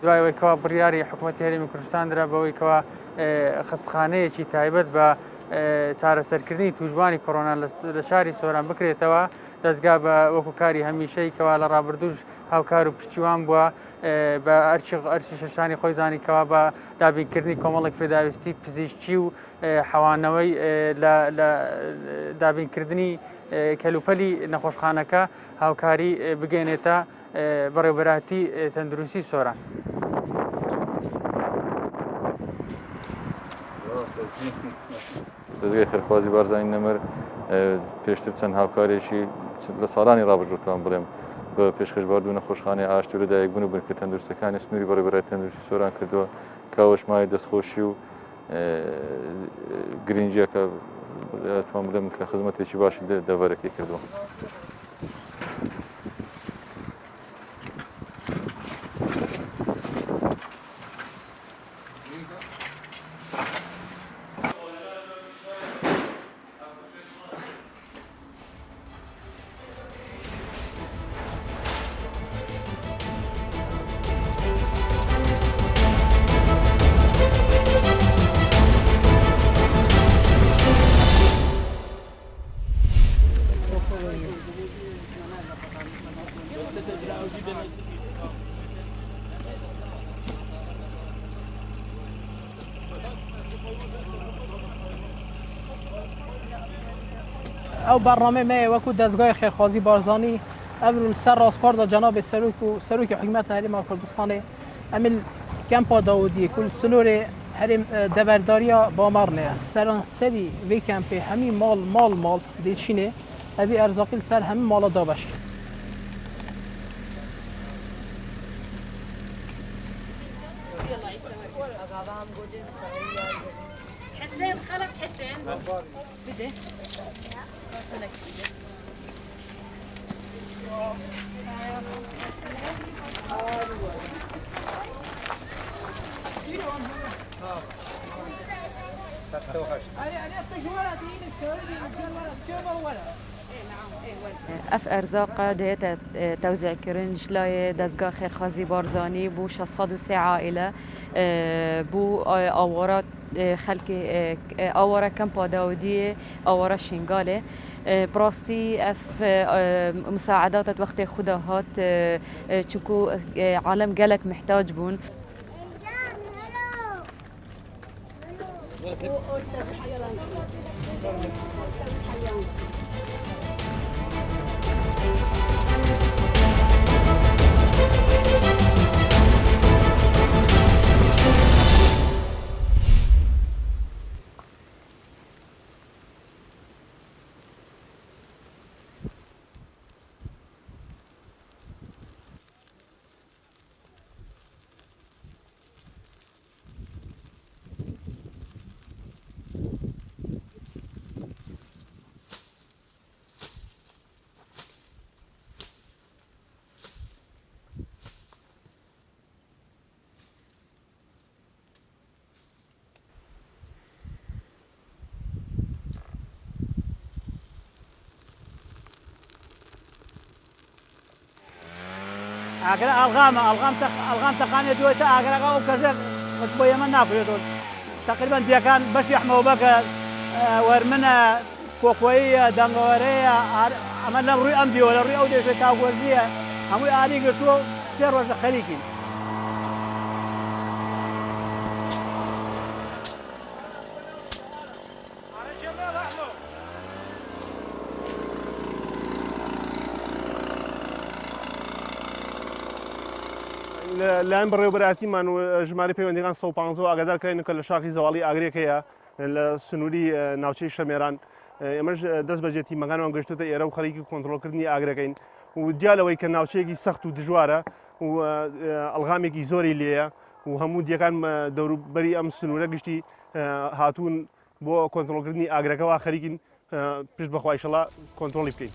دوایەوەی کەوا بڕیاری حکوومەتی هەرێمی کوردستان درا بەوەی کەوا خستخانەیەکی تایبەت بە چارەسەرکردنی توژبانی کۆڕۆنا لە شاری سۆران بکرێتەوە دەستگا بە وەکو کاری هەمیشەی کەوا لە ڕابردووش هاوکار و پشتیوان بووە بە ئەرچی شەشانی خۆی زانیکەوە بە دابینکردنی کۆمەڵێک پێداویستی پزیشکی و حەوانەوەی لە دابینکردنی کەلوپەلی نەخۆشخانەکە هاوکاری بگەێنێتە بەڕێوەبەراتی تەندروستی سۆران. دەستگای خێرخوازی بارزانی نەمر پێشتر چەند هاوکارێکی لە ساڵانی ڕابردووتان بڵێم بە پێشکەشباردوو نەخۆشخانەی ئاشتی و دایکبوون و بنکە تەندروستەکانی سنووری بەڕێوەبەراتی تەندروستی سۆران کردووە کاوەشمای دەستخۆشی و گرنگیەکە توان بڵێم کە خزمەتێکی باشی دەڤەرەکەی کردووە. او برنامه ما وکو دستگاه خیرخوازی بارزانی اول سر راسپاردا جناب سروک حکومت هرم کردستان عمل کمپا داودی کل سنور هرم دورداریا بامرنه سری وی کمپ همین مال دیشینه اوی ارزاقی سر همین مالا دابش. حسين خلف حسين بده اف ارزاق دهت توزيع كرنج لاي دزگاه خيرخوازي بارزاني بو 603 عائله بو اوارات خلقي اوارا كمبا داوديه اوارا شنغاله براستي اف مساعدات وقت خدا هات چونكو عالم قالك محتاج بون. ألغام تقانية دويتا أغرقا وكذا متبوية من نابريدون تقريبا دي كان باش يحموا بك ورمنا كوكوية دانغورية عملنا روي أمدي ولا روي أودي شوي تاوزية هموي آلي قلتو سير وجه خليكي لان بەڕێوەبەراتیمان و ژمارە پەیوەندیەکان 150 ئاگادارکراین کە لە شاخی زەواڵی ئاگرێکەیە لە سنووری ناوچەی شەمێران ئێمەش دەست بە جێتیمەکانمان گەشتوتە ئێرە و خەریکی کۆنتڕۆلکردنی ئاگرەکەین و دیالەوەی کە ناوچەیەکی سەخت و دژوارە و ئەڵغامێکی زۆری لێیە و هەموو دیەکان دەوروبەری ئەم سنوورە گشتی هاتوون بۆ کۆنتڕۆلکردنی ئاگرەکەەوە خەریکین پشت بەخوایشەڵا کۆنتڕۆلی بکەین.